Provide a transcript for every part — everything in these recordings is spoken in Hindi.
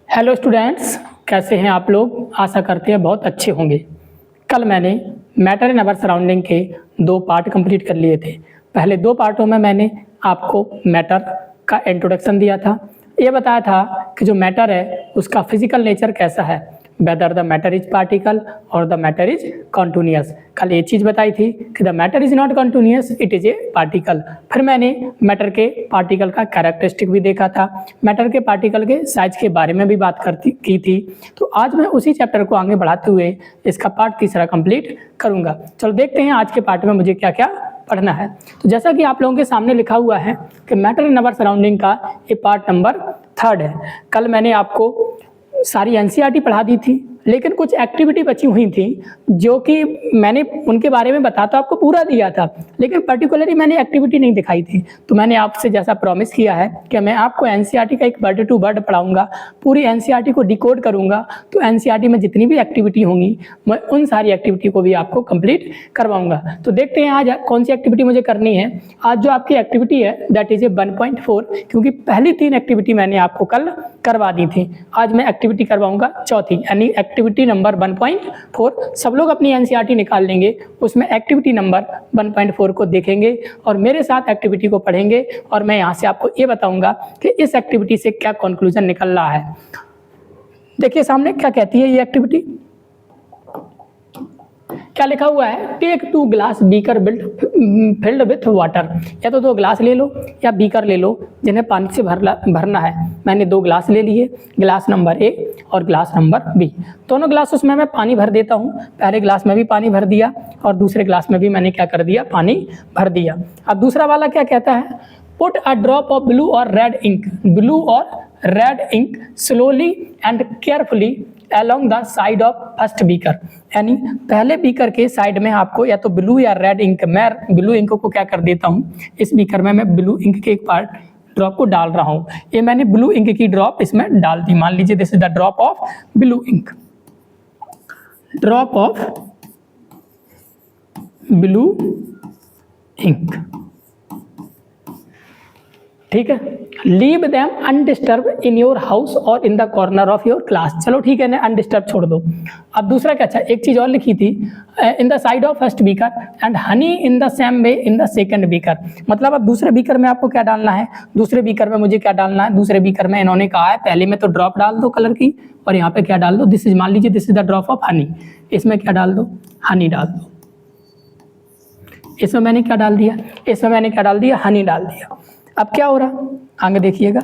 हेलो स्टूडेंट्स, कैसे हैं आप लोग। आशा करते हैं बहुत अच्छे होंगे। कल मैंने मैटर इन अवर सराउंडिंग के 2 पार्ट कंप्लीट कर लिए थे। पहले 2 पार्टों में मैंने आपको मैटर का इंट्रोडक्शन दिया था। ये बताया था कि जो मैटर है उसका फिजिकल नेचर कैसा है, whether the matter is particle और द मैटर इज कॉन्टिन्यूअस। कल ये चीज़ बताई थी कि the matter is not continuous, it is a particle. फिर मैंने मैटर के पार्टिकल का कैरेक्टरिस्टिक भी देखा था, मैटर के पार्टिकल के साइज के बारे में भी बात की थी। तो आज मैं उसी चैप्टर को आगे बढ़ाते हुए इसका पार्ट तीसरा कंप्लीट करूंगा। चलो देखते हैं आज के पार्ट में मुझे क्या क्या पढ़ना है। तो जैसा कि आप लोगों के सामने लिखा हुआ है कि मैटर इन अवर सराउंडिंग का ये पार्ट नंबर 3 है। कल मैंने आपको सारी एनसीईआरटी पढ़ा दी थी, लेकिन कुछ एक्टिविटी बची हुई थी जो कि मैंने उनके बारे में बता तो आपको पूरा दिया था, लेकिन पर्टिकुलरली मैंने एक्टिविटी नहीं दिखाई थी। तो मैंने आपसे जैसा प्रॉमिस किया है कि मैं आपको एनसीईआरटी का एक वर्ड टू वर्ड पढ़ाऊंगा, पूरी एनसीईआरटी को डिकोड करूंगा। तो एनसीईआरटी में जितनी भी एक्टिविटी होंगी मैं उन सारी एक्टिविटी को भी आपको कंप्लीट करवाऊंगा। तो देखते हैं आज कौन सी एक्टिविटी मुझे करनी है। आज जो आपकी एक्टिविटी है दैट इज ए 1.4, क्योंकि पहली 3 एक्टिविटी मैंने आपको कल करवा दी थी। आज मैं एक्टिविटी करवाऊंगा चौथी, यानी एक्टिविटी नंबर 1.4। सब लोग अपनी एनसीईआरटी निकाल लेंगे, उसमें एक्टिविटी नंबर 1.4 को देखेंगे और मेरे साथ एक्टिविटी को पढ़ेंगे और मैं यहाँ से आपको ये बताऊंगा कि इस एक्टिविटी से क्या कंक्लूजन निकल रहा है। देखिए सामने क्या कहती है ये एक्टिविटी, क्या लिखा हुआ है, take 2 glass beaker filled with water. या तो 2 ग्लास ले लो या बीकर ले लो जिन्हें पानी से भरना है। मैंने 2 ग्लास ले लिए, ग्लास नंबर ए और ग्लास नंबर बी। दोनों ग्लास उसमें मैं पानी भर देता हूँ। पहले ग्लास में भी पानी भर दिया और दूसरे ग्लास में भी मैंने क्या कर दिया, पानी भर दिया। अब दूसरा वाला क्या कहता है, put a drop of blue और रेड इंक, ब्लू और red ink slowly and carefully along the side of first beaker. यानी पहले बीकर के साइड में आपको या तो ब्लू या रेड इंक, मैं ब्लू इंक को क्या कर देता हूँ, इस बीकर में मैं ब्लू इंक के एक पार्ट ड्रॉप को डाल रहा हूँ। ये मैंने ब्लू इंक की ड्रॉप इसमें डाल दी। मान लीजिए this is the drop of blue ink, drop of blue ink, ठीक है। Leave them undisturb in your house और in the corner of your class. चलो ठीक है ना, अनडिस्टर्ब छोड़ दो। अब दूसरा क्या, अच्छा एक चीज और लिखी थी, in the side of first beaker and honey in the same way in the second beaker. मतलब अब दूसरे बीकर में आपको क्या डालना है, दूसरे बीकर में मुझे क्या डालना है, दूसरे बीकर में इन्होंने कहा है पहले में तो ड्रॉप डाल दो कलर की और यहाँ पे क्या डाल दो, दिस इज, मान लीजिए this is the drop of Honey, इसमें क्या डाल दो, हनी डाल दो। इसमें मैंने क्या डाल दिया, इसमें मैंने क्या डाल दिया, हनी डाल दिया। अब क्या हो रहा, आगे देखिएगा,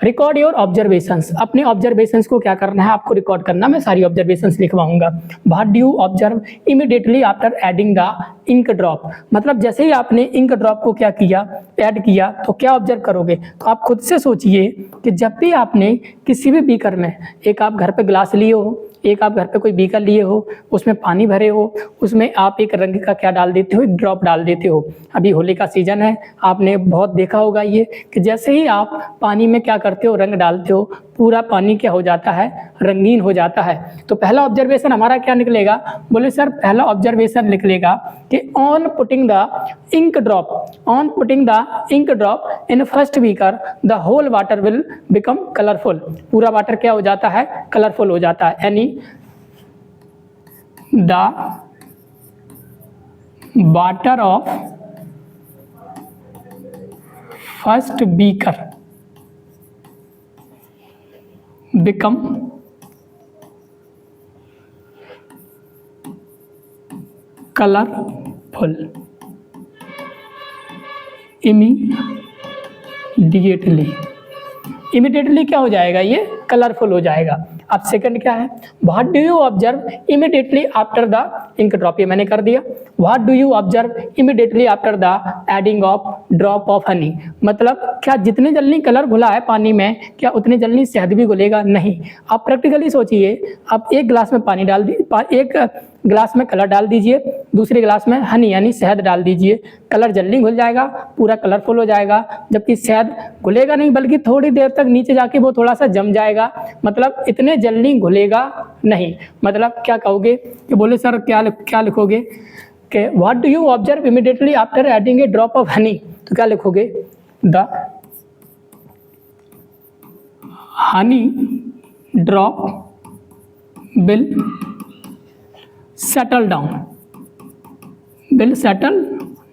रिकॉर्ड योर ऑब्जर्वेशंस। अपने ऑब्जर्वेशंस को क्या करना है, आपको रिकॉर्ड करना। मैं सारी ऑब्जर्वेशंस लिखवाऊंगा। What do you observe immediately after adding the ink drop. मतलब जैसे ही आपने इंक ड्रॉप को क्या किया, ऐड किया, तो क्या ऑब्जर्व करोगे। तो आप खुद से सोचिए कि जब भी आपने किसी भी बीकर में, एक आप घर पे ग्लास लिए हो, एक आप घर पे कोई बीकर लिए हो, उसमें पानी भरे हो, उसमें आप एक रंग का क्या डाल देते हो, एक ड्रॉप डाल देते हो। अभी होली का सीजन है, आपने बहुत देखा होगा ये कि जैसे ही आप पानी में क्या करते हो, रंग डालते हो, पूरा पानी क्या हो जाता है, रंगीन हो जाता है। तो पहला ऑब्जर्वेशन हमारा क्या निकलेगा, बोले सर पहला ऑब्जर्वेशन निकलेगा कि on putting the ink drop, on putting the ink drop in first beaker the whole water will become colourful. पूरा वाटर क्या हो जाता है, कलरफुल हो जाता है। यानी the water of first beaker become colorful immediately क्या हो जाएगा, ये कलरफुल हो जाएगा। अब सेकंड क्या है, what do you observe immediately after the ink drop, ये मैंने कर दिया। What do you observe immediately after the adding of drop of honey. मतलब क्या जितने जल्दी कलर घुला है पानी में, क्या उतने जल्दी शहद भी घुलेगा, नहीं। आप प्रैक्टिकली सोचिए, आप एक गिलास में पानी डाल दी, एक गिलास में कलर डाल दीजिए, दूसरे गिलास में हनी यानी शहद डाल दीजिए, कलर जल्दी घुल जाएगा, पूरा कलरफुल हो जाएगा। जबकि शहद घुलेगा नहीं, बल्कि थोड़ी देर तक नीचे जाके वो थोड़ा सा जम जाएगा, मतलब इतने जल्दी घुलेगा नहीं। मतलब क्या कहोगे कि बोले सर क्या लिखोगे कि what do you observe immediately after adding A drop of Honey, तो क्या लिखोगे, the honey drop will settle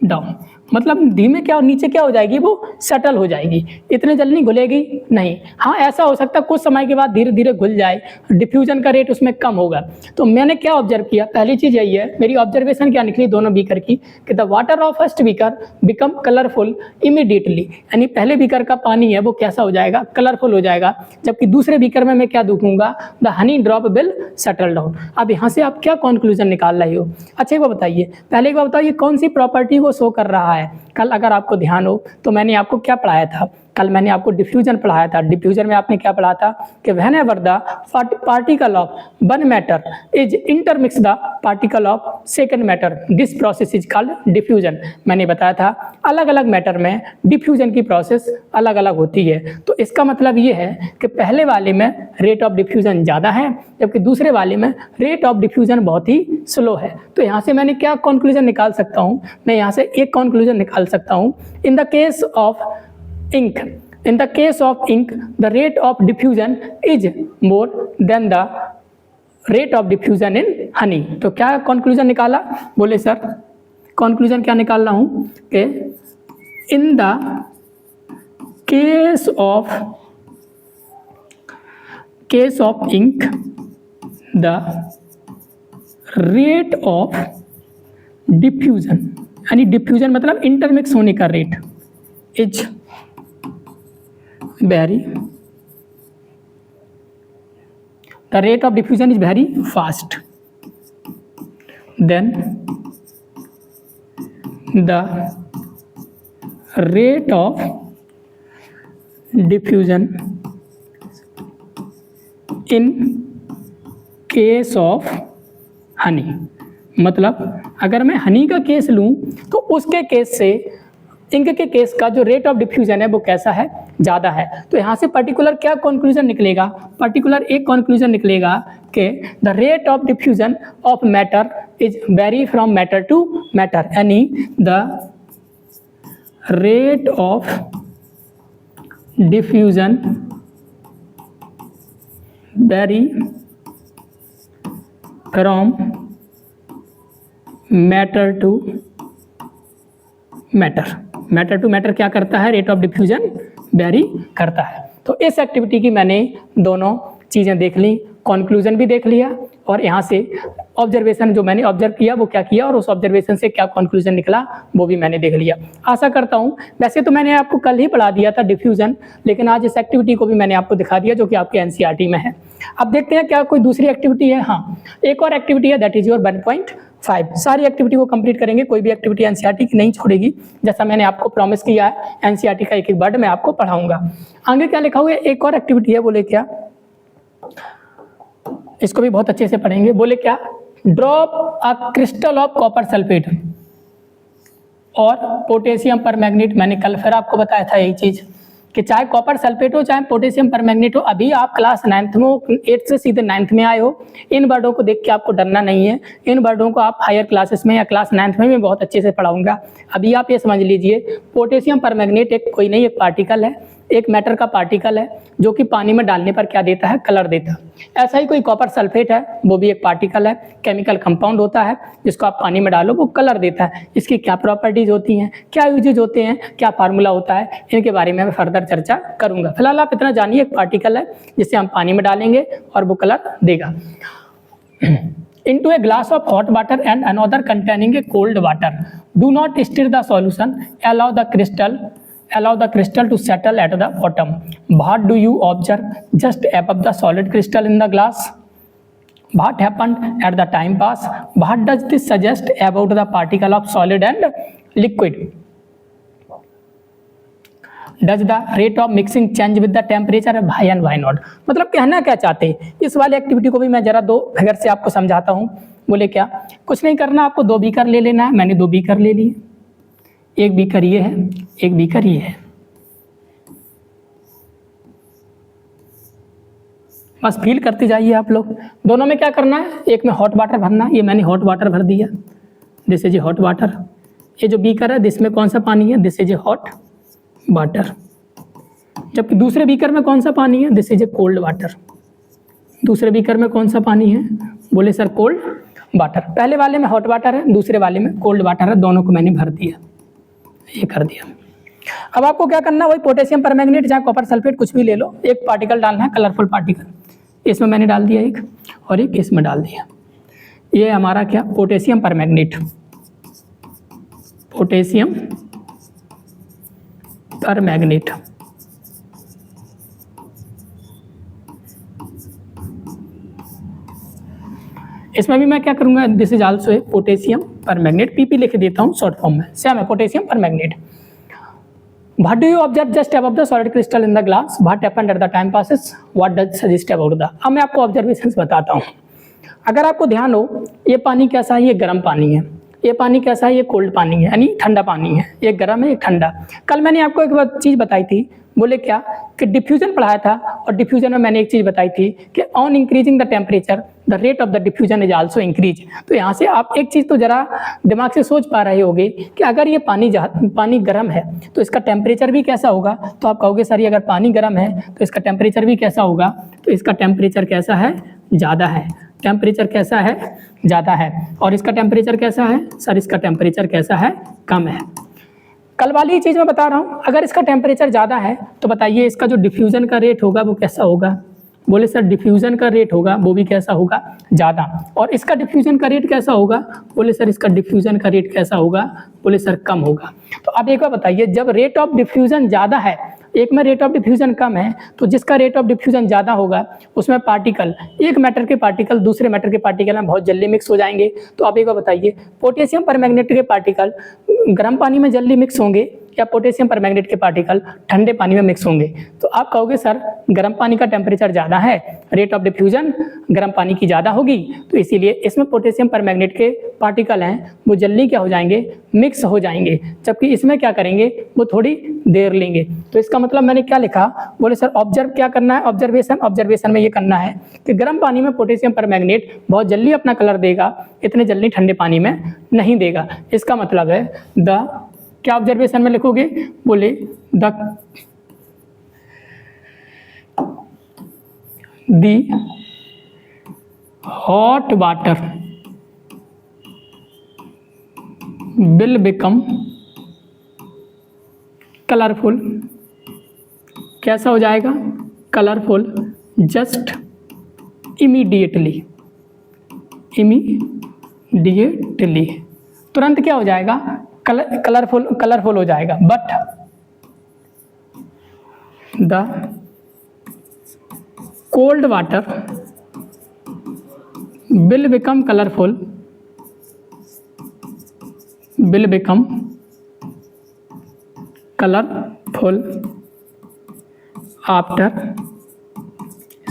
down, मतलब धीमे क्या नीचे क्या हो जाएगी, वो सेटल हो जाएगी, इतने जल्दी घुलेगी नहीं। हाँ, ऐसा हो सकता है कुछ समय के बाद धीरे धीरे घुल जाए, डिफ्यूजन का रेट उसमें कम होगा। तो मैंने क्या ऑब्जर्व किया, पहली चीज़ यही है, मेरी ऑब्जर्वेशन क्या निकली दोनों बीकर की, कि the water of first beaker become colourful immediately, यानी पहले बीकर का पानी है वो कैसा हो जाएगा, कलरफुल हो जाएगा, जबकि दूसरे बीकर में मैं क्या देखूंगा, the honey drop will settle down. अब यहाँ से आप क्या कंक्लूजन निकाल रहे हो? अच्छा एक बार बताइए, पहले एक बार बताइए कौन सी प्रॉपर्टी को शो कर रहा है। कल अगर आपको ध्यान हो तो मैंने आपको क्या पढ़ाया था, कल मैंने आपको डिफ्यूजन पढ़ाया था। डिफ्यूजन में आपने क्या पढ़ा था कि whenever the particle of one matter is intermix the particle of second matter, this process is called diffusion. मैंने बताया था अलग अलग मैटर में डिफ्यूजन की प्रोसेस अलग अलग होती है। तो इसका मतलब ये है कि पहले वाले में रेट ऑफ डिफ्यूजन ज़्यादा है, जबकि दूसरे वाले में रेट ऑफ डिफ्यूजन बहुत ही स्लो है। तो यहाँ से मैंने क्या कंक्लूजन निकाल सकता हूँ, मैं यहाँ से एक कंक्लूजन निकाल सकता हूँ, in the case of ink, in the case of ink the rate of diffusion is more than the rate of diffusion in honey। तो क्या कंक्लूजन निकाला, बोले सर कंक्लूजन क्या निकाल रहा हूं कि in the case of ink the rate of diffusion, यानी डिफ्यूजन मतलब इंटरमिक्स होने का rate, is very, the rate of diffusion is very fast, then the rate of diffusion in case of honey, मतलब अगर मैं हनी का केस लूं तो उसके केस से इंक के केस का जो रेट ऑफ डिफ्यूजन है वो कैसा है, ज़्यादा है। तो यहाँ से पर्टिकुलर क्या कंक्लूजन निकलेगा, पर्टिकुलर एक कंक्लूजन निकलेगा कि the rate of diffusion of matter is vary from matter to matter, यानी the rate of diffusion vary from matter to matter क्या करता है, रेट ऑफ डिफ्यूजन वेरी करता है। तो इस एक्टिविटी की मैंने दोनों चीज़ें देख ली, कंक्लूजन भी देख लिया, और यहाँ से ऑब्जर्वेशन जो मैंने ऑब्जर्व किया वो क्या किया, और उस ऑब्जर्वेशन से क्या कंक्लूजन निकला वो भी मैंने देख लिया। आशा करता हूँ, वैसे तो मैंने आपको कल ही पढ़ा दिया था डिफ्यूजन, लेकिन आज इस एक्टिविटी को भी मैंने आपको दिखा दिया जो कि आपके एनसीईआरटी में है। अब देखते हैं क्या कोई दूसरी एक्टिविटी है। हाँ, एक और एक्टिविटी है, दैट इज योर 1.5। सारी एक्टिविटी को कंप्लीट करेंगे, कोई भी एक्टिविटी एनसीईआरटी की नहीं छोड़ेगी, जैसा मैंने आपको प्रॉमिस किया है। एनसीईआरटी का एक एक वर्ड मैं आपको पढ़ाऊंगा। आगे क्या लिखा हुआ है, एक और एक्टिविटी है, बोले क्या, इसको भी बहुत अच्छे से पढ़ेंगे। बोले क्या, drop a crystal of copper sulphate और पोटेशियम परमैंगनेट। मैंने कल फिर आपको बताया था यही चीज़ कि चाहे कॉपर सल्फेट हो चाहे पोटेशियम परमैंगनेट हो, अभी आप क्लास 9th में हो, 8 से सीधे 9th में आए हो, इन वर्डों को देख के आपको डरना नहीं है। इन वर्डों को आप हायर क्लासेस में या क्लास 9th में भी बहुत अच्छे से पढ़ाऊंगा। अभी आप ये समझ लीजिए, पोटेशियम परमैंगनेट एक कोई नहीं, एक पार्टिकल है, एक मैटर का पार्टिकल है जो कि पानी में डालने पर क्या देता है, कलर देता है। ऐसा ही कोई कॉपर सल्फेट है, वो भी एक पार्टिकल है, केमिकल कंपाउंड होता है जिसको आप पानी में डालो वो कलर देता है। इसकी क्या प्रॉपर्टीज होती हैं, क्या यूजेज होते हैं, क्या फार्मूला होता है, इनके बारे में मैं फर्दर चर्चा करूंगा। फिलहाल आप इतना जानिए, एक पार्टिकल है जिसे हम पानी में डालेंगे और वो कलर देगा। Into a glass of hot water and another containing a cold water. Do not stir the solution. Allow the crystal to settle at the bottom. What do you observe just above the solid crystal in the glass? What happened at the time pass? What does this suggest about the particle of solid and liquid? Does the rate of mixing change with the temperature? Why and why not? मतलब कहना क्या चाहते हैं, इस वाली एक्टिविटी को भी मैं जरा दो फिगर से आपको समझाता हूँ। बोले क्या, कुछ नहीं करना, आपको 2 बीकर ले लेना है। मैंने 2 बीकर ले लिए, एक बीकर ये है, एक बीकर ये है। बस फील करते जाइए आप लोग। दोनों में क्या करना है, एक में हॉट वाटर भरना, ये मैंने हॉट वाटर भर दिया, दिस इज हॉट वाटर। ये जो बीकर है जिसमें कौन सा पानी है, this is a hot water. जबकि दूसरे बीकर में कौन सा पानी है, this is a cold water. दूसरे बीकर में कौन सा पानी है? बोले सर कोल्ड वाटर। पहले वाले में हॉट वाटर है, दूसरे वाले में कोल्ड वाटर है, दोनों को मैंने भर दिया, ये कर दिया। अब आपको क्या करना है, वही पोटेशियम परमैंगनेट जहाँ कॉपर सल्फेट कुछ भी ले लो, एक पार्टिकल डालना है, कलरफुल पार्टिकल। इसमें मैंने डाल दिया एक, और एक इसमें डाल दिया। ये हमारा क्या, पोटेशियम परमैंगनेट, पोटेशियम परमैंगनेट। इसमें भी मैं क्या करूंगा, this is also a potassium permanganate, PP लिख देता हूँ शॉर्ट फॉर्म में, सेम है potassium permanganate. What do you observe just above the solid crystal in the glass? What happened at the time passes? What does suggest about the? अब मैं आपको ऑब्जर्वेशंस बताता हूँ। अगर आपको ध्यान हो, ये पानी कैसा है, ये गर्म पानी है, ये पानी कैसा है, ये कोल्ड पानी है, यानी ठंडा पानी है, ये गर्म है, ये ठंडा। कल मैंने आपको एक चीज़ बताई थी, बोले क्या कि डिफ्यूजन पढ़ाया था, और डिफ्यूजन में मैंने एक चीज़ बताई थी कि on increasing the temperature the rate of the diffusion is also increase. तो यहाँ से आप एक चीज़ तो जरा दिमाग से सोच पा रहे होगे कि अगर ये पानी गर्म है तो इसका टेम्परेचर भी कैसा होगा। तो आप कहोगे सर ये अगर पानी गर्म है तो इसका टेम्परेचर भी कैसा होगा, तो इसका टेम्परेचर कैसा है, ज़्यादा है। टेम्परेचर कैसा है, ज़्यादा है। और इसका टेम्परेचर कैसा है, सर इसका टेम्परेचर कैसा है, कम है। कल वाली चीज़ मैं बता रहा हूँ, अगर इसका टेम्परेचर ज़्यादा है तो बताइए इसका जो डिफ्यूज़न का रेट होगा वो कैसा होगा। बोले सर डिफ्यूज़न का रेट होगा वो भी कैसा होगा, ज़्यादा। और इसका डिफ्यूज़न का रेट कैसा होगा, बोले सर इसका डिफ्यूज़न का रेट कैसा होगा, बोले सर कम होगा। तो आप एक बार बताइए, जब रेट ऑफ डिफ्यूज़न ज़्यादा है, एक में रेट ऑफ डिफ्यूज़न कम है, तो जिसका रेट ऑफ डिफ्यूज़न ज़्यादा होगा उसमें पार्टिकल, एक मैटर के पार्टिकल दूसरे मैटर के पार्टिकल में बहुत जल्दी मिक्स हो जाएंगे। तो आप एक बार बताइए, पोटेशियम परमैंगनेट के पार्टिकल गर्म पानी में जल्दी मिक्स होंगे या पोटेशियम परमैंगनेट के पार्टिकल ठंडे पानी में मिक्स होंगे। तो आप कहोगे सर गर्म पानी का टेम्परेचर ज़्यादा है, रेट ऑफ डिफ्यूजन गर्म पानी की ज़्यादा होगी, तो इसीलिए इसमें पोटेशियम परमैंगनेट के पार्टिकल हैं वो जल्दी क्या हो जाएंगे, मिक्स हो जाएंगे। जबकि इसमें क्या करेंगे, वो थोड़ी देर लेंगे। तो इसका मतलब मैंने क्या लिखा, बोले सर ऑब्जर्व क्या करना है, ऑब्जर्वेशन में ये करना है कि गर्म पानी में पोटेशियम परमैंगनेट बहुत जल्दी अपना कलर देगा, इतने जल्दी ठंडे पानी में नहीं देगा। इसका मतलब है द, क्या ऑब्जर्वेशन में लिखोगे, बोले the hot water will become colourful, कैसा हो जाएगा, कलरफुल जस्ट इमीडिएटली, तुरंत क्या हो जाएगा, कलरफुल हो जाएगा। But the cold water will become colorful after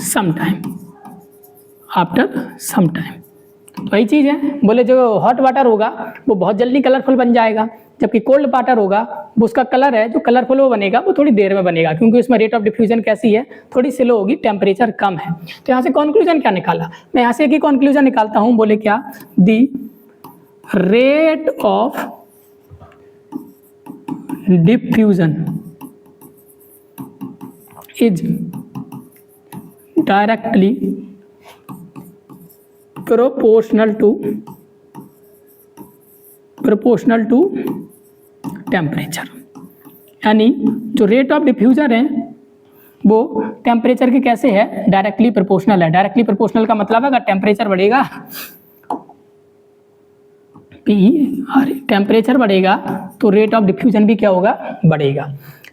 some time। तो वही चीज़ है, बोले जो हॉट वाटर होगा वो बहुत जल्दी कलरफुल बन जाएगा, जबकि कोल्ड वाटर होगा वो उसका कलर है जो कलरफुल वो बनेगा वो थोड़ी देर में बनेगा, क्योंकि उसमें रेट ऑफ डिफ्यूजन कैसी है, थोड़ी स्लो होगी, टेम्परेचर कम है। तो यहाँ से कंक्लूजन क्या निकाला, मैं यहाँ से एक ही कंक्लूजन निकालता हूँ, बोले क्या, the rate of diffusion is directly proportional to temperature. यानी जो रेट ऑफ डिफ्यूजन है वो टेम्परेचर के कैसे है, डायरेक्टली प्रोपोर्शनल है। डायरेक्टली प्रोपोर्शनल का मतलब है अगर टेम्परेचर बढ़ेगा, टेम्परेचर बढ़ेगा तो रेट ऑफ डिफ्यूजन भी क्या होगा, बढ़ेगा।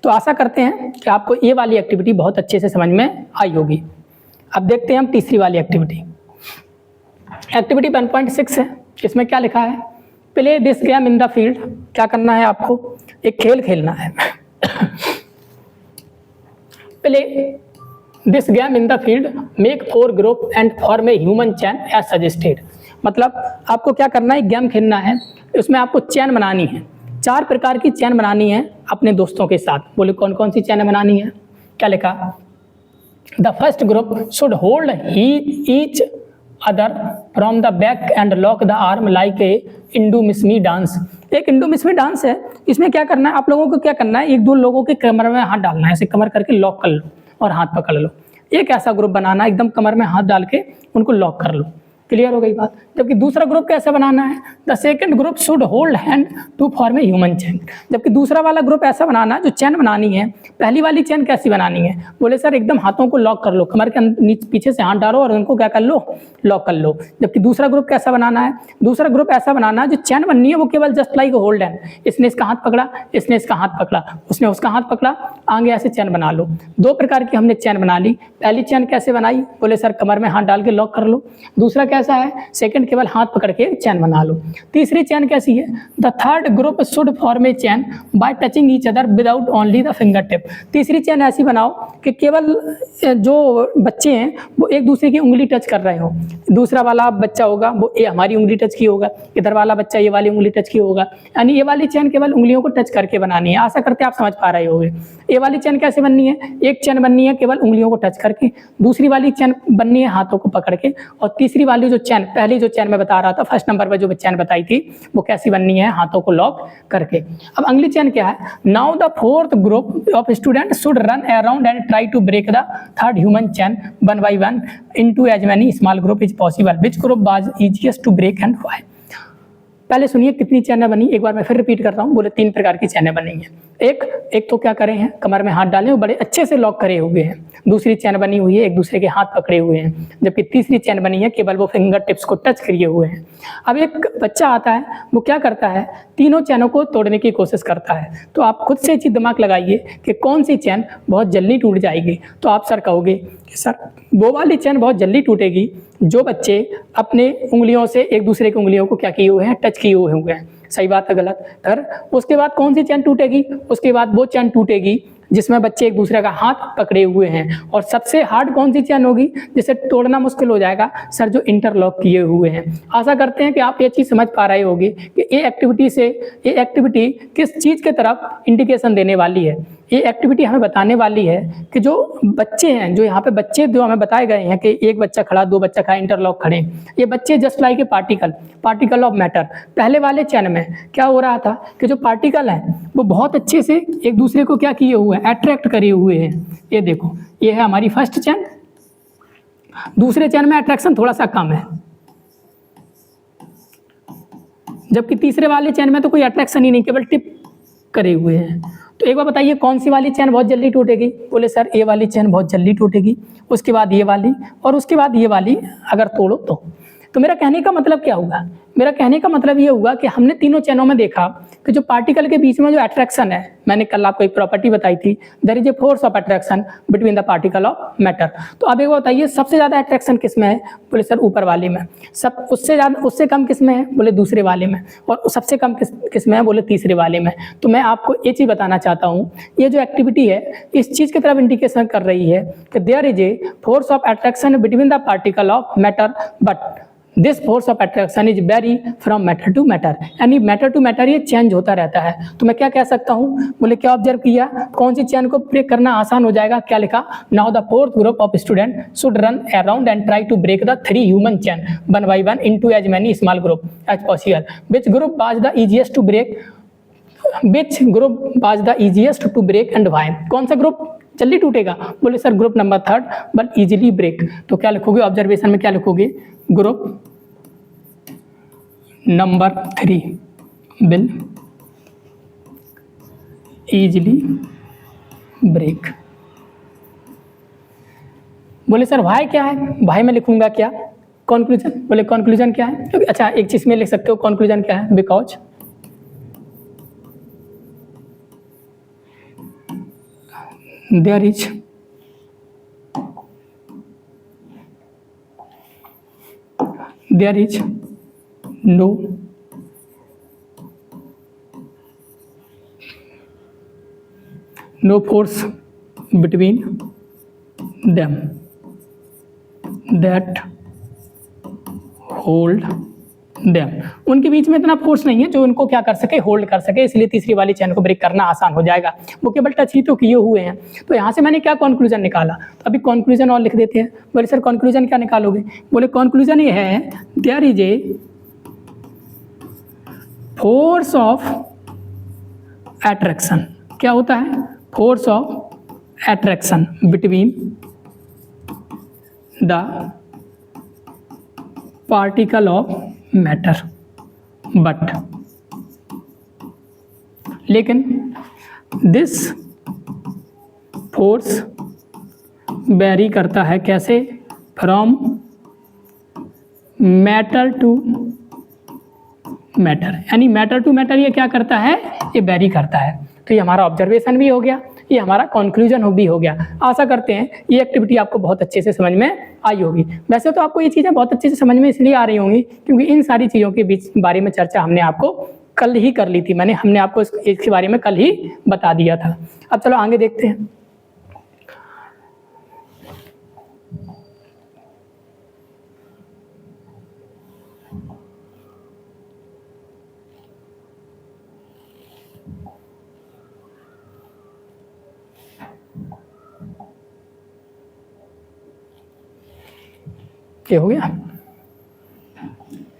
तो आशा करते हैं कि आपको ये वाली एक्टिविटी बहुत अच्छे से समझ में आई होगी। अब देखते हैं हम तीसरी वाली एक्टिविटी। एक्टिविटी 1.6 है, इसमें क्या लिखा है, play this game in the field. क्या करना है आपको, एक खेल खेलना है। Play this game in the field, make 4 group and form a human chain as suggested. मतलब आपको क्या करना है, एक गेम खेलना है, उसमें आपको चैन बनानी है, 4 प्रकार की चैन बनानी है अपने दोस्तों के साथ। बोले कौन कौन सी चैन बनानी है, क्या लिखा, the first group should hold each other from the back and lock the arm like a Idu Mishmi dance. एक इंडोमिस्मी डांस है, इसमें क्या करना है, आप लोगों को क्या करना है, 1-2 लोगों के कमर में हाथ डालना है, ऐसे कमर करके लॉक कर लो और हाथ पकड़ लो। एक ऐसा ग्रुप बनाना, एकदम कमर में हाथ डाल के उनको लॉक कर लो। क्लियर हो गई बात। जबकि दूसरा ग्रुप कैसे बनाना है, the second group should hold hand to form a human chain. जबकि दूसरा वाला ग्रुप ऐसा बनाना है, जो चेन बनानी है, पहली वाली चेन कैसी बनानी है, बोले सर एकदम हाथों को लॉक कर लो, कमर के नीचे पीछे से हाथ डालो और उनको क्या कर लो, लॉक कर लो। जबकि दूसरा ग्रुप कैसा बनाना है, दूसरा ग्रुप ऐसा बनाना है जो चेन बननी है वो केवल जस्ट लाइक होल्ड हैंड, इसने इसका हाथ पकड़ा, इसने इसका हाथ पकड़ा, उसने उसका हाथ पकड़ा, आगे ऐसे चेन बना लो। दो प्रकार की हमने चेन बना ली। पहली चेन कैसे बनाई, बोले सर कमर में हाथ डाल के लॉक कर लो। दूसरा कैसा है, सेकंड केवल हाथ पकड़ के चैन बना लो। तीसरी चैन कैसी है, the third group should form A chain bye touching each other without only the finger tip. तीसरी चैन ऐसी बनाओ कि केवल जो बच्चे हैं वो एक दूसरे की उंगली टच कर रहे हो। दूसरा वाला बच्चा होगा वो ये हमारी उंगली टच की होगा, इधर वाला बच्चा ये वाली उंगली टच की होगा, यानी ये वाली चैन केवल उंगलियों को टच करके बनानी है। आशा करते आप समझ पा रहे होंगे। ये वाली चैन कैसे बननी है, एक चैन बननी है केवल उंगलियों को टच करके, दूसरी वाली चैन बननी है हाथों को पकड़ के, और तीसरी वाली जो चैन, पहली जो चैन मैं बता रहा था फर्स्ट नंबर पर जो चैन बताई थी, वो कैसी बननी है, हाथों को लॉक करके। अब अगली चैन क्या है, now the fourth group of student should run around and try to break the third human chain one by one into as many small group is possible, which group was easiest to break and why. पहले सुनिए कितनी चैनें बनी, एक बार मैं फिर रिपीट कर रहा हूँ। बोले 3 प्रकार की चैनें बनी हैं। एक तो क्या करे हैं, कमर में हाथ डाले, वो बड़े अच्छे से लॉक करे हुए हैं। दूसरी चैन बनी हुई है, एक दूसरे के हाथ पकड़े हुए हैं। जबकि तीसरी चैन बनी है, केवल वो फिंगर टिप्स को टच किए हुए हैं। अब एक बच्चा आता है, वो क्या करता है, तीनों चैनों को तोड़ने की कोशिश करता है। तो आप खुद से चीज दिमाग लगाइए कि कौन सी चैन बहुत जल्दी टूट जाएगी। तो आप सर कहोगे कि सर वो वाली चैन बहुत जल्दी टूटेगी जो बच्चे अपने उंगलियों से एक दूसरे की उंगलियों को क्या किए हुए हैं, टच किए हुए हैं। सही बात है गलत? फिर उसके बाद कौन सी चैन टूटेगी, उसके बाद वो चैन टूटेगी जिसमें बच्चे एक दूसरे का हाथ पकड़े हुए हैं। और सबसे हार्ड कौन सी चैन होगी जिसे तोड़ना मुश्किल हो जाएगा, सर जो इंटरलॉक किए हुए हैं। आशा करते हैं कि आप ये चीज़ समझ पा रहे होंगे कि ये एक्टिविटी किस चीज़ के तरफ इंडिकेशन देने वाली है। ये एक्टिविटी हमें बताने वाली है कि जो बच्चे हैं, जो यहाँ पे बच्चे जो हमें बताए गए हैं कि एक बच्चा खड़ा, 2 बच्चा खड़ा, इंटरलॉक खड़े, ये बच्चे just like a particle of matter. पहले वाले चैन में क्या हो रहा था कि जो पार्टिकल हैं वो बहुत अच्छे से एक दूसरे को क्या किए हुए हैं, अट्रैक्ट करे हुए हैं। ये देखो, ये है हमारी फर्स्ट चैन। दूसरे चैन में अट्रैक्शन थोड़ा सा कम है, जबकि तीसरे वाले चैन में तो कोई अट्रैक्शन ही नहीं, केवल टिप करे हुए हैं। तो एक बार बताइए कौन सी वाली चैन बहुत जल्दी टूटेगी। बोले सर ये वाली चैन बहुत जल्दी टूटेगी, उसके बाद ये वाली, और उसके बाद ये वाली अगर तोड़ो तो मेरा कहने का मतलब क्या होगा, मेरा कहने का मतलब ये होगा कि हमने तीनों चैनों में देखा कि जो पार्टिकल के बीच में जो अट्रैक्शन है, मैंने कल आपको एक प्रॉपर्टी बताई थी, there is a force of attraction between the particle of matter. तो अब एक बताइए सबसे ज़्यादा अट्रैक्शन किस में है। बोले सर ऊपर वाले में। सब उससे कम किस में है। बोले दूसरे वाले में। और सबसे कम किस में है। बोले तीसरे वाले में। तो मैं आपको ये चीज़ बताना चाहता हूँ, ये जो एक्टिविटी है इस चीज़ की तरफ इंडिकेशन कर रही है कि there is a force of attraction between the particle of matter, but this force of attraction is vary from matter to matter, यानी मैटर टू मैटर ये चेंज होता रहता है। तो मैं क्या कह सकता हूँ, बोले क्या ऑब्जर्व किया, कौन सी चैन को ब्रेक करना आसान हो जाएगा। क्या लिखा, now the fourth group of student should run around and try to break the 3 human chain one by one into as many small group as possible, which group was the easiest to break, which group was the easiest to break and why. कौन सा ग्रुप जल्दी टूटेगा। बोले sir group number 3 but easily break. तो क्या लिखोगे ऑब्जर्वेशन में, क्या लिखोगे, group number 3 will easily break. बोले सर वाई क्या है, वाई में लिखूंगा क्या, कंक्लूजन। बोले कंक्लूजन क्या है, तो अच्छा एक चीज में लिख सकते हो, कंक्लूजन क्या है, because there is no force between them that hold them। उनके बीच में इतना फोर्स नहीं है जो उनको क्या कर सके, होल्ड कर सके, इसलिए तीसरी वाली चैन को ब्रेक करना आसान हो जाएगा। वो केवल टच ही तो किए हुए हैं। तो यहाँ से मैंने क्या कंक्लूजन निकाला, तो अभी कंक्लूजन और लिख देते हैं। बोले सर कंक्लूजन क्या निकालोगे। बोले कंक्लूजन ये है, there is a force of attraction. क्या होता है, force of attraction between the particle of matter, but लेकिन दिस फोर्स वेरी करता है कैसे, फ्रॉम मैटर टू मैटर, यानी मैटर टू मैटर ये क्या करता है, ये वेरी करता है। तो ये हमारा ऑब्जर्वेशन भी हो गया, ये हमारा कंक्लूजन भी हो गया। आशा करते हैं ये एक्टिविटी आपको बहुत अच्छे से समझ में आई होगी। वैसे तो आपको ये चीज़ें बहुत अच्छे से समझ में इसलिए आ रही होंगी क्योंकि इन सारी चीज़ों के बीच बारे में चर्चा हमने आपको कल ही कर ली थी, हमने आपको इसके बारे में कल ही बता दिया था। अब चलो आगे देखते हैं। ये हो गया।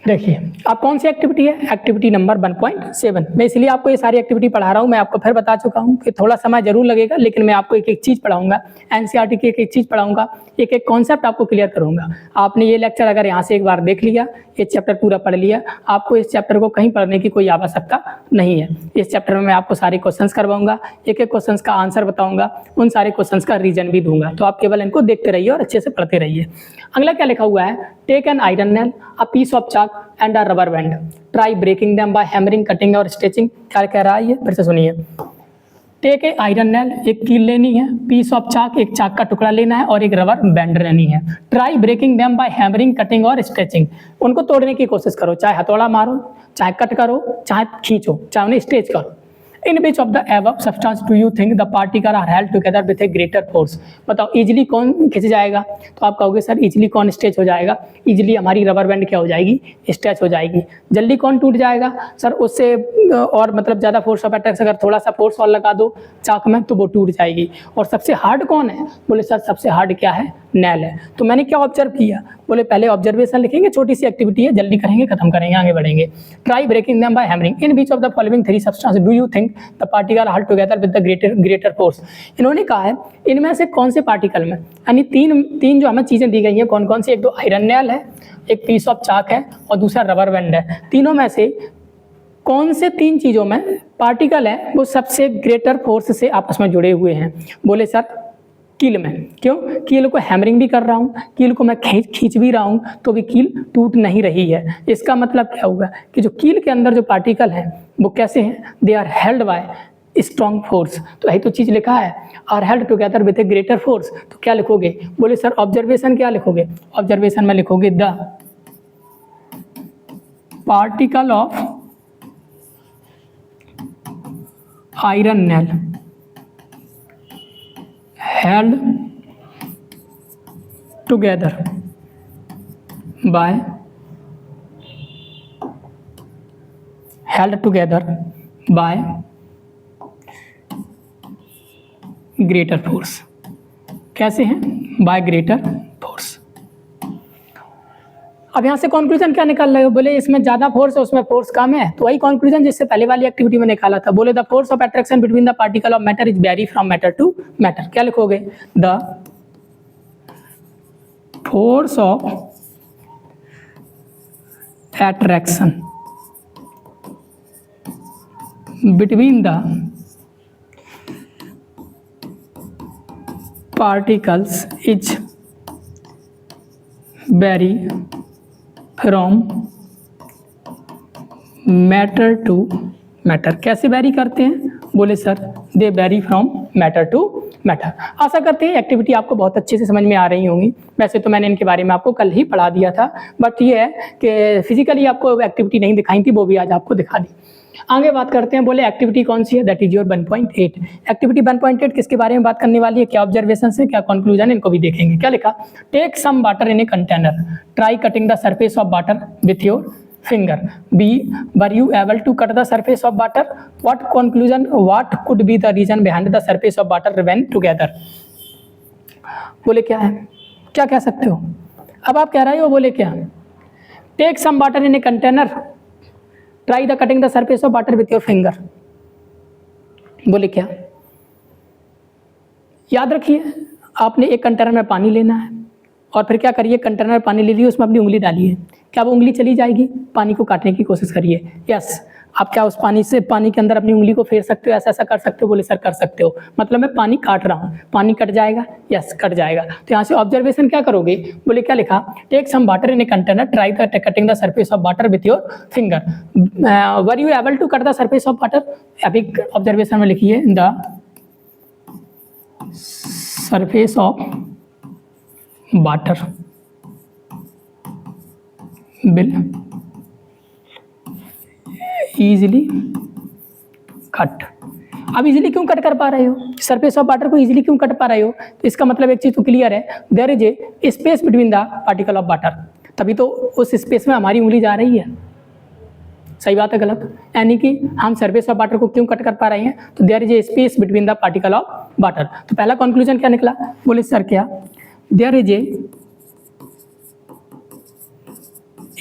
देखिए अब कौन सी एक्टिविटी है, एक्टिविटी नंबर 1.7। मैं इसलिए आपको ये सारी एक्टिविटी पढ़ा रहा हूँ। मैं आपको फिर बता चुका हूँ कि थोड़ा समय जरूर लगेगा, लेकिन मैं आपको एक एक चीज़ पढ़ाऊंगा, एनसीईआरटी की एक एक चीज़ पढ़ाऊंगा, एक एक कॉन्सेप्ट आपको क्लियर करूंगा। आपने ये लेक्चर अगर यहाँ से एक बार देख लिया, ये चैप्टर पूरा पढ़ लिया, आपको इस चैप्टर को कहीं पढ़ने की कोई आवश्यकता नहीं है। इस चैप्टर में मैं आपको सारे क्वेश्चंस करवाऊंगा, एक एक क्वेश्चंस का आंसर बताऊंगा, उन सारे क्वेश्चंस का रीजन भी दूंगा। तो आप केवल इनको देखते रहिए और अच्छे से पढ़ते रहिए। अगला क्या लिखा हुआ है, take an iron nail, a piece of chalk and a rubber band, try breaking them by hammering, cutting और स्टिचिंग। क्या कह रहा है ये, फिर से सुनिए। टेक ए आयरन नेल, एक कील लेनी है, पीस ऑफ चाक, एक चाक का टुकड़ा लेना है, और एक रबर बैंड लेनी है। Try breaking them by hammering, cutting और स्ट्रेचिंग। उनको तोड़ने की कोशिश करो, चाहे हथौड़ा मारो, चाहे कट करो, चाहे खींचो, चाहे उन्हें स्ट्रेच करो। In which of the above substance do you think the particle are held together with a greater force. बताओ इजिली कौन खिंच जाएगा, तो आप कहोगे सर इजिली कौन स्ट्रेच हो जाएगा। इजिली हमारी रबर बैंड क्या हो जाएगी, स्ट्रेच हो जाएगी। जल्दी कौन टूट जाएगा, सर उससे और मतलब ज़्यादा फोर्स ऑफ अटैक, अगर थोड़ा सा फोर्स और लगा दो चाक में तो वो टूट जाएगी। और सबसे हार्ड कौन है, बोले सर सबसे हार्ड क्या है, नेल है। तो मैंने क्या ऑब्जर्व किया, बोले पहले ऑब्जर्वेशन लिखेंगे, छोटी सी एक्टिविटी है, जल्दी करेंगे, खत्म करेंगे, आगे बढ़ेंगे। Try breaking them by hammering, in which of the following three substance do you think the particle held together with the greater force. इन्होंने कहा है इनमें से कौन से पार्टिकल में, यानी तीन जो हमें चीज़ें दी गई हैं, कौन कौन सी, एक तो आयरन नेल है, एक पीस ऑफ चाक है और दूसरा रबर बैंड है। तीनों में से कौन से तीन चीज़ों में पार्टिकल है वो सबसे ग्रेटर फोर्स से आपस में जुड़े हुए हैं। बोले सर कील में। क्यों, कील को हैमरिंग भी कर रहा हूँ, कील को मैं खींच भी रहा हूँ तो भी कील टूट नहीं रही है। इसका मतलब क्या होगा कि जो कील के अंदर जो पार्टिकल हैं वो कैसे हैं, they are held by strong force. तो यही तो चीज़ लिखा है, are held together with a greater force. तो क्या लिखोगे, बोले सर ऑब्जर्वेशन क्या लिखोगे, ऑब्जर्वेशन में लिखोगे the particle of iron nail held together by greater force। कैसे हैं, बाय ग्रेटर फोर्स। अब यहाँ से कंक्लूजन क्या निकाल रहे हो, बोले इसमें ज़्यादा फोर्स है उसमें फोर्स कम है, तो वही कंक्लूजन जिससे पहले वाली एक्टिविटी में निकाला था। बोले the force of attraction between the particle of matter is vary from matter to matter. क्या लिखोगे, the force of attraction between the particles is vary from matter to matter. कैसे वेरी करते हैं, बोले sir they vary from matter to matter. आशा करते हैं एक्टिविटी आपको बहुत अच्छे से समझ में आ रही होंगी। वैसे तो मैंने इनके बारे में आपको कल ही पढ़ा दिया था, बट ये है कि फिजिकली आपको एक्टिविटी नहीं दिखाई थी, वो भी आज आपको दिखा दी। आगे बात करते हैं, बोले एक्टिविटी कौन सी है, दैट इज योर 1.8। एक्टिविटी 1.8 किसके बारे में बात करने वाली है, क्या ऑब्जर्वेशन है, क्या कंक्लूजन, इनको भी देखेंगे। क्या लिखा, take some water in a container, try cutting the surface of water with your finger, be were you able to cut the surface of water, what conclusion, what could be the reason behind the surface of water when together. बोले क्या है, क्या कह सकते हो। अब आप कह रहे हो, बोले क्या, take some water in a container, try the cutting the surface of water with your finger. बोले क्या, याद रखिए आपने एक कंटेनर में पानी लेना है, और फिर क्या करिए, कंटेनर में पानी ले लिए, उसमें अपनी उंगली डालिए, क्या वो उंगली चली जाएगी? पानी को काटने की कोशिश करिए। यस, आप क्या उस पानी के अंदर अपनी उंगली को फेर सकते हो? ऐसा ऐसा कर सकते हो? बोले सर कर सकते हो। मतलब मैं पानी काट रहा हूँ, पानी कट जाएगा? यस, कट जाएगा। तो यहाँ से ऑब्जर्वेशन क्या करोगे? बोले क्या लिखा, take some water in a container, try the cutting the surface of water with your finger, were you able to cut the surface of water? अभी ऑब्जर्वेशन में लिखिए, the surface of water will easily cut. अब इजीली क्यों कट कर पा रहे हो? सरफेस ऑफ वाटर को इजीली क्यों कट पा रहे हो? तो इसका मतलब एक चीज तो क्लियर है, there is a space between the particle of water, तभी तो उस स्पेस में हमारी उंगली जा रही है। सही बात है गलत? यानी कि हम सरफेस ऑफ वाटर को क्यों कट कर पा रहे हैं? तो there is a space between the particle of water. तो पहला कंक्लूजन क्या निकला? बोले सर क्या, there is a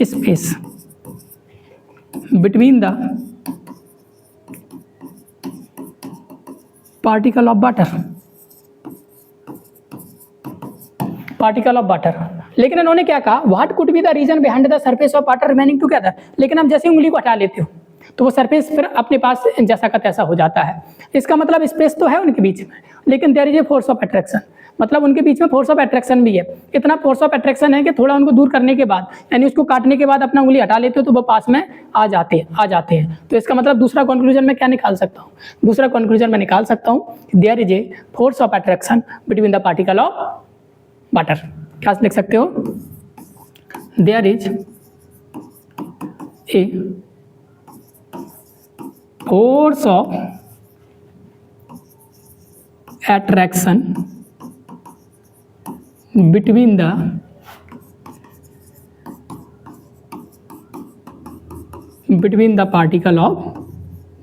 space between the particle of water, particle of water। लेकिन इन्होंने क्या कहा, what could be the reason behind the surface of water remaining together. लेकिन हम जैसे उंगली को हटा लेते हो तो वो सरफेस फिर अपने पास जैसा का तैसा हो जाता है। इसका मतलब स्पेस तो है उनके बीच में, लेकिन there is a force of attraction, मतलब उनके बीच में फोर्स ऑफ अट्रैक्शन भी है। इतना फोर्स ऑफ अट्रैक्शन है कि थोड़ा उनको दूर करने के बाद, यानी उसको काटने के बाद अपना उंगली हटा लेते हो तो वो पास में आ जाते हैं। तो इसका मतलब दूसरा कंक्लूजन मैं क्या निकाल सकता हूँ? दूसरा कंक्लूजन मैं निकाल सकता हूँ, there is a force of attraction between the particle of water. क्या लिख सकते हो? There is a force of attraction between the particle of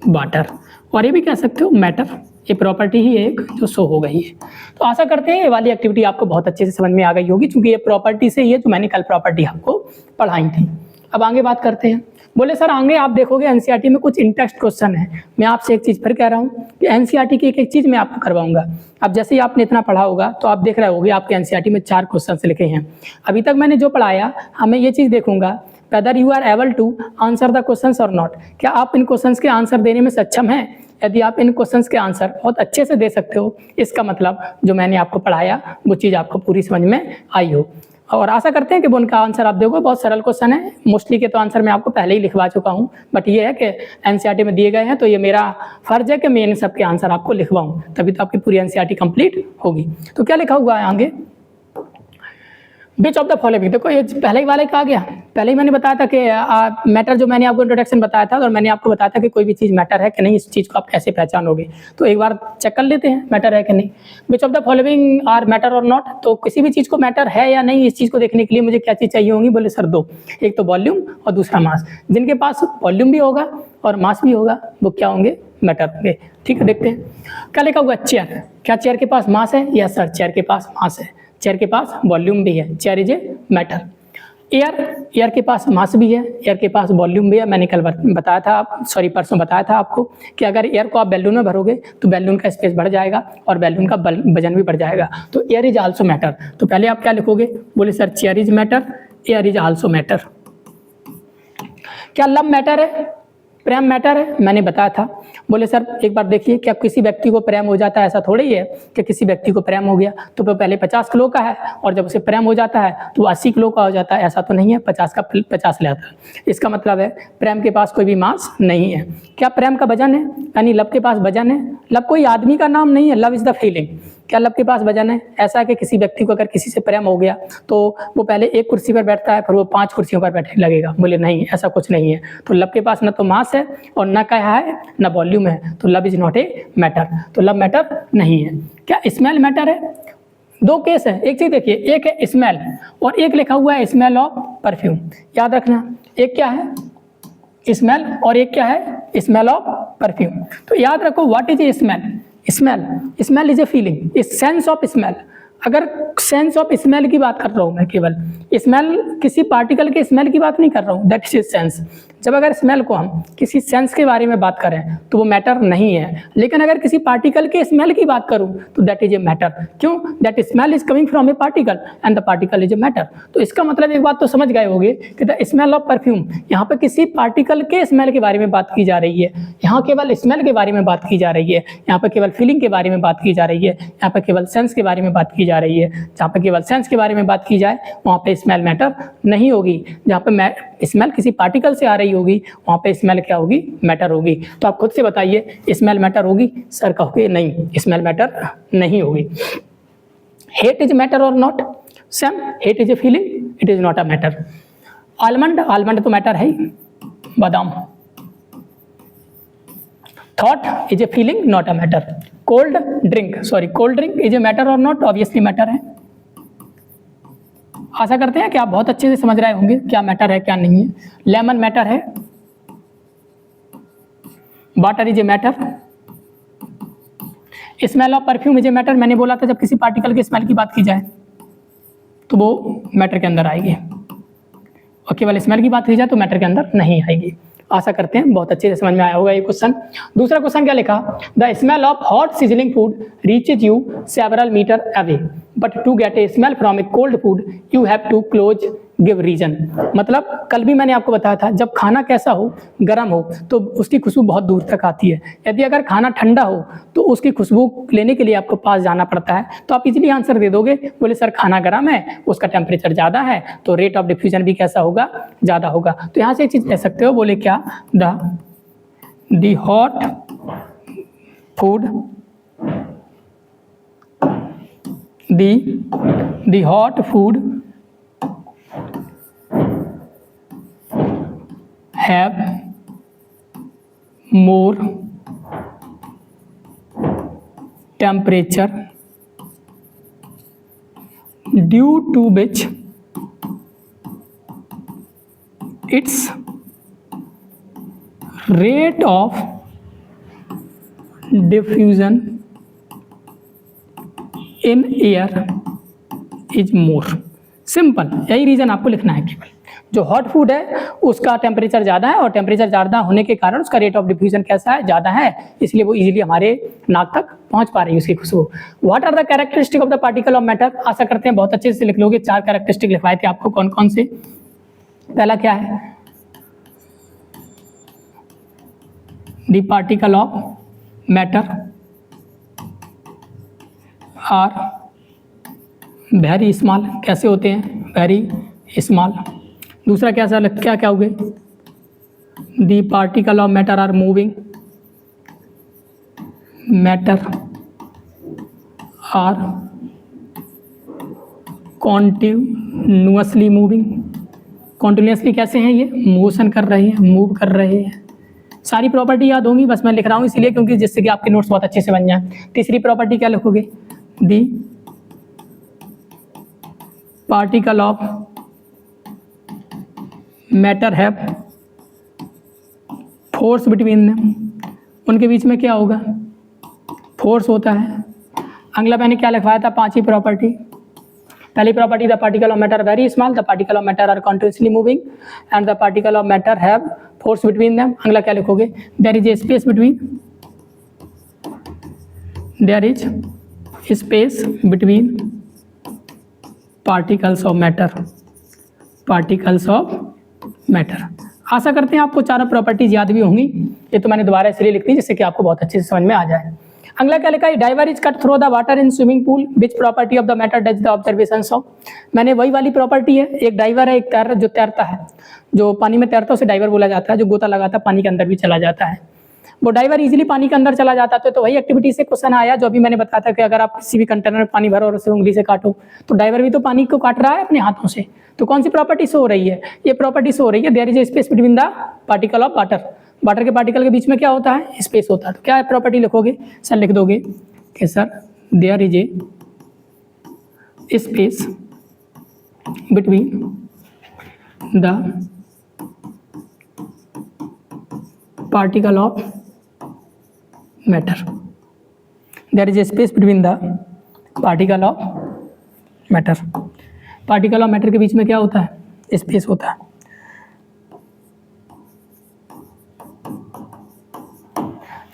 water, और ये भी कह सकते हो मैटर। ये प्रॉपर्टी ही एक जो शो हो गई है। तो आशा करते हैं ये वाली एक्टिविटी आपको बहुत अच्छे से समझ में आ गई होगी, क्योंकि ये प्रॉपर्टी से ही है जो मैंने कल प्रॉपर्टी आपको पढ़ाई थी। अब आगे बात करते हैं। बोले सर आगे आप देखोगे एनसीईआरटी में कुछ इंटेक्स्ट क्वेश्चन है। मैं आपसे एक चीज़ फिर कह रहा हूँ कि एनसीईआरटी की एक एक चीज़ मैं आपको करवाऊंगा। अब जैसे ही आपने इतना पढ़ा होगा तो आप देख रहे होगे आपके एनसीईआरटी में 4 क्वेश्चन लिखे हैं। अभी तक मैंने जो पढ़ाया, हमें ये चीज़ देखूंगा whether you are able to answer the questions or not. क्या आप इन क्वेश्चंस के आंसर देने में सक्षम हैं? यदि आप इन क्वेश्चंस के आंसर बहुत अच्छे से दे सकते हो, इसका मतलब जो मैंने आपको पढ़ाया वो चीज़ आपको पूरी समझ में आई हो। और आशा करते हैं कि वो उनका आंसर आप देखो, बहुत सरल क्वेश्चन है। मोस्टली के तो आंसर मैं आपको पहले ही लिखवा चुका हूँ, बट ये है कि एनसीईआरटी में दिए गए हैं तो ये मेरा फर्ज है कि मैं इन सब के आंसर आपको लिखवाऊँ, तभी तो आपकी पूरी एनसीईआरटी कंप्लीट होगी। तो क्या लिखा हुआ है आगे? विच ऑफ द फॉलोइंग, देखो ये पहले ही वाले का आ गया। पहले ही मैंने बताया था कि मैटर, जो मैंने आपको इंट्रोडक्शन बताया था और मैंने आपको बताया था कि कोई भी चीज़ मैटर है कि नहीं, इस चीज़ को आप कैसे पहचानोगे। तो एक बार चेक कर लेते हैं मैटर है कि नहीं। Which of the following are matter or not, तो किसी भी चीज़ को मैटर है या नहीं, इस चीज़ को देखने के लिए मुझे क्या चीज़ चाहिए होंगी? बोले सर 2, एक तो वॉल्यूम और दूसरा मास। जिनके पास वॉल्यूम भी होगा और मास भी होगा वो क्या होंगे? मैटर होंगे। ठीक है, देखते हैं क्या लिखा हुआ। चेयर, क्या चेयर के पास मास है? यस सर, चेयर के पास मास है। चेयर के पास वॉल्यूम भी है, chair is a matter. Air, air के पास मास भी है, एयर के पास वॉल्यूम भी है। मैंने कल बताया था, परसों बताया था आपको कि अगर एयर को आप बैलून में भरोगे तो बैलून का स्पेस बढ़ जाएगा और बैलून का वजन भी बढ़ जाएगा। तो एयर इज आल्सो मैटर। तो पहले आप क्या लिखोगे? बोले sir chair is matter, air is also matter. क्या लव मैटर है? प्रेम मैटर है? मैंने बताया था। बोले सर एक बार देखिए, क्या किसी व्यक्ति को प्रेम हो जाता है? ऐसा थोड़ी है कि किसी व्यक्ति को प्रेम हो गया तो वो पहले 50 किलो का है और जब उसे प्रेम हो जाता है तो 80 किलो का हो जाता है। ऐसा तो नहीं है, 50 का 50 ले आता है। इसका मतलब है प्रेम के पास कोई भी मास नहीं है। क्या प्रेम का वजन है? यानी लव के पास वजन है। लव कोई आदमी का नाम नहीं है, लव इज द फीलिंग। क्या लव के पास वजन है? ऐसा है कि किसी व्यक्ति को अगर किसी से प्रेम हो गया तो वो पहले एक कुर्सी पर बैठता है, फिर वो 5 कुर्सियों पर बैठने लगेगा। बोले नहीं, ऐसा कुछ नहीं है। तो लव के पास न तो मास है और न क्या है, न वॉल्यूम है। तो love is not a matter. तो लव मैटर नहीं है। क्या स्मेल मैटर है? 2 केस है। एक चीज देखिए, एक है स्मेल और एक लिखा हुआ है स्मेल ऑफ परफ्यूम। याद रखना, एक क्या है स्मेल और एक क्या है स्मेल ऑफ परफ्यूम। तो याद रखो what is a smell. Smell is a feeling, a sense of smell. अगर सेंस ऑफ स्मेल की बात कर रहा हूँ मैं, केवल स्मेल, किसी पार्टिकल के स्मेल की बात नहीं कर रहा हूँ, दैट इज सेंस। जब अगर स्मेल को हम किसी सेंस के बारे में बात करें तो वो मैटर नहीं है, लेकिन अगर किसी पार्टिकल के स्मेल की बात करूँ तो दैट इज ए मैटर। क्यों? That smell is coming from A particle and the particle is a matter. तो इसका मतलब एक बात तो समझ गए होंगे कि द स्मेल ऑफ परफ्यूम, यहाँ पर किसी पार्टिकल के स्मेल के बारे में बात की जा रही है, यहाँ केवल स्मेल के बारे में बात की जा रही है, यहाँ पर केवल फीलिंग के बारे में बात की जा रही है, यहाँ पर केवल सेंस के बारे में बात की जा रही है। जहाँ पर केवल सेंस के बारे में बात की जाए वहाँ पे स्मेल मैटर नहीं होगी, जहाँ पे स्मेल किसी पार्टिकल से आ रही होगी वहाँ पे स्मेल क्या होगी? मैटर होगी। तो आप खुद से बताइए, स्मेल मैटर होगी? सर कहोगे नहीं, स्मेल मैटर नहीं होगी। Hate is matter or not? Same, hate is a feeling, it is not a matter. Almond, almond तो मैटर है ही, बादाम। Thought is a feeling, not a matter. Cold drink, sorry cold drink is a matter or not? Obviously matter है। आशा करते हैं कि आप बहुत अच्छे से समझ रहे होंगे क्या मैटर है क्या नहीं है। लेमन मैटर है, water is a matter, smell of perfume is a matter. मैंने बोला था जब किसी पार्टिकल के स्मेल की बात की जाए तो वो मैटर के अंदर आएगी, और केवल स्मेल की बात की जाए तो मैटर के अंदर नहीं आएगी। आशा करते हैं बहुत अच्छे से समझ में आया होगा ये क्वेश्चन। दूसरा क्वेश्चन क्या लिखा? The smell of hot sizzling food reaches you several meter away, but to get a smell from a cold food you have to close give reason. मतलब कल भी मैंने आपको बताया था, जब खाना कैसा हो, गर्म हो तो उसकी खुशबू बहुत दूर तक आती है। यदि अगर खाना ठंडा हो तो उसकी खुशबू लेने के लिए आपको पास जाना पड़ता है। तो आप इजीली आंसर दे दोगे, बोले सर खाना गर्म है, उसका टेम्परेचर ज़्यादा है तो रेट ऑफ डिफ्यूजन भी कैसा होगा? ज़्यादा होगा। तो यहाँ से एक चीज़ कह सकते हो, बोले क्या? The hot food, the hot food have more temperature due to which its rate of diffusion in air is more। Simple, यही रीजन आपको लिखना है। केवल जो हॉट फूड है उसका टेम्परेचर ज़्यादा है, और टेम्परेचर ज़्यादा होने के कारण उसका रेट ऑफ डिफ्यूजन कैसा है? ज़्यादा है, इसलिए वो इजीली हमारे नाक तक पहुंच पा रही है उसकी खुशबू। What are the characteristic of the particle of matter? आशा करते हैं बहुत अच्छे से लिख लोगे। 4 कैरेक्टरिस्टिक लिखवाए थे आपको, कौन कौन से? पहला क्या है? The particle of matter are very small. कैसे होते हैं? Very small. दूसरा क्या क्या हो गए? The particle of matter are moving, matter are continuously moving. Continuously कैसे हैं ये? मोशन कर रहे हैं, मूव कर रहे हैं। सारी प्रॉपर्टी याद होंगी, बस मैं लिख रहा हूँ इसलिए क्योंकि जिससे कि आपके नोट्स बहुत अच्छे से बन जाए। तीसरी प्रॉपर्टी क्या लिखोगे? दी particle of matter have force between them. उनके बीच में क्या होगा? फोर्स होता है। अगला मैंने क्या लिखवाया था? 5 ही प्रॉपर्टी। पहली property, the particle of matter very small, the particle of matter are continuously moving and the particle of matter have force between them. अगला क्या लिखोगे? There is a space between, there is space between particles of matter, particles of matter. आशा करते हैं आपको चारों प्रॉपर्टीज याद भी होंगी। ये तो मैंने दोबारा इसलिए लिख दी जिससे कि आपको बहुत अच्छे से समझ में आ जाए। अगला क्या लिखा है? Diver is cut through the water in swimming pool, which property of the matter does the observations of. मैंने वही वाली प्रॉपर्टी है, एक डाइवर है, एक जो तैरता है, जो पानी में तैरता है उसे डाइवर बोला जाता है, जो गोता लगाता है पानी के अंदर भी चला जाता है। वो डाइवर इजीली पानी के अंदर चला जाता है। तो वही एक्टिविटी से क्वेश्चन आया जो अभी मैंने बताया था कि अगर आप किसी भी कंटेनर में पानी भरो और उसे उंगली से काटो तो डाइवर भी तो पानी को काट रहा है अपने हाथों से। तो कौन सी प्रॉपर्टी शो हो रही है? ये प्रॉपर्टी शो हो रही है there is a space between the particle of water. Water के पार्टिकल के बीच में क्या होता है? स्पेस होता है। तो क्या प्रॉपर्टी लिखोगे? सर लिख दोगे कि sir there is a space between the particle of matter, there is a space between the particle of matter. Particle और मैटर के बीच में क्या होता है? स्पेस होता है।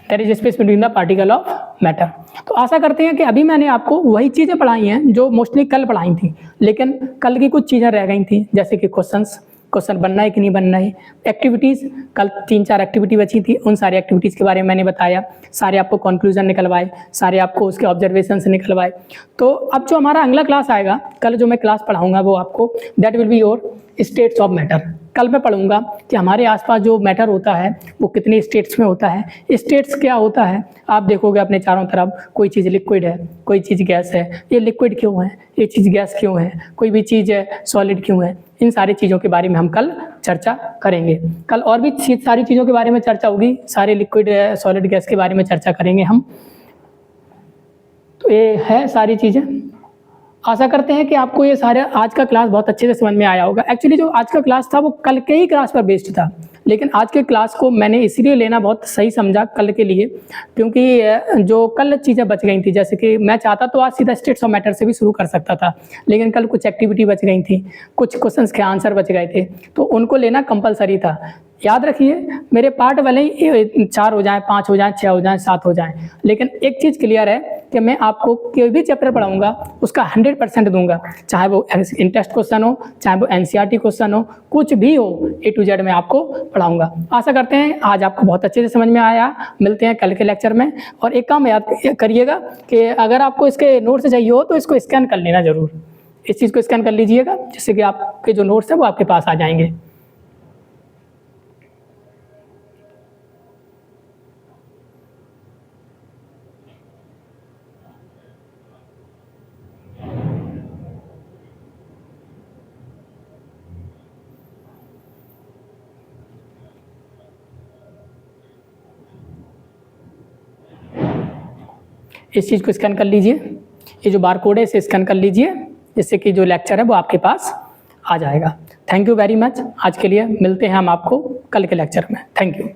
There is space between the particle of matter. तो आशा करते हैं कि अभी मैंने आपको वही चीज़ें पढ़ाई हैं जो मोस्टली कल पढ़ाई थी, लेकिन कल की कुछ चीज़ें रह गई थी, जैसे कि क्वेश्चन बनना है कि नहीं बनना है, एक्टिविटीज़, कल 3-4 एक्टिविटी बची थी, उन सारी एक्टिविटीज़ के बारे में मैंने बताया, सारे आपको कंक्लूजन निकलवाए, सारे आपको उसके ऑब्जर्वेशंस निकलवाए। तो अब जो हमारा अगला क्लास आएगा, कल जो मैं क्लास पढ़ाऊँगा वो आपको that will be your states of matter. कल मैं पढ़ूंगा कि हमारे आसपास जो मैटर होता है वो कितने स्टेट्स में होता है, स्टेट्स क्या होता है। आप देखोगे अपने चारों तरफ कोई चीज़ लिक्विड है, कोई चीज़ गैस है, ये लिक्विड क्यों है, ये चीज़ गैस क्यों है, कोई भी चीज़ सॉलिड क्यों है। इन सारी चीज़ों के बारे में हम कल चर्चा करेंगे। कल और भी सारी चीज़ों के बारे में चर्चा होगी, सारे लिक्विड सॉलिड गैस के बारे में चर्चा करेंगे हम। तो ये है सारी चीज़ें। आशा करते हैं कि आपको ये सारे आज का क्लास बहुत अच्छे से समझ में आया होगा। एक्चुअली जो आज का क्लास था वो कल के ही क्लास पर बेस्ड था, लेकिन आज के क्लास को मैंने इसलिए लेना बहुत सही समझा कल के लिए, क्योंकि जो कल चीज़ें बच गई थी, जैसे कि मैं चाहता तो आज सीधा स्टेट्स ऑफ मैटर से भी शुरू कर सकता था, लेकिन कल कुछ एक्टिविटी बच गई थी, कुछ क्वेश्चंस के आंसर बच गए थे, तो उनको लेना कंपलसरी था। याद रखिए, मेरे पार्ट भले ही 4 हो जाएं, 5 हो जाएं, 6 हो जाएं, 7 हो जाएं, लेकिन एक चीज़ क्लियर है कि मैं आपको कोई भी चैप्टर पढ़ाऊंगा उसका 100% दूंगा, चाहे वो इंटरेस्ट क्वेश्चन हो, चाहे वो एनसीईआरटी क्वेश्चन हो, कुछ भी हो, A to Z मैं आपको पढ़ाऊंगा। आशा करते हैं आज आपको बहुत अच्छे से समझ में आया। मिलते हैं कल के लेक्चर में। और एक काम याद करिएगा कि अगर आपको इसके नोट्स चाहिए हो तो इसको स्कैन कर लेना ज़रूर, इस चीज़ को स्कैन कर लीजिएगा, जिससे कि आपके जो नोट्स हैं वो आपके पास आ जाएंगे। इस चीज़ को स्कैन कर लीजिए, ये जो बार कोड है इसे स्कैन कर लीजिए, जिससे कि जो लेक्चर है वो आपके पास आ जाएगा। Thank you very much. आज के लिए मिलते हैं हम आपको कल के लेक्चर में। Thank you.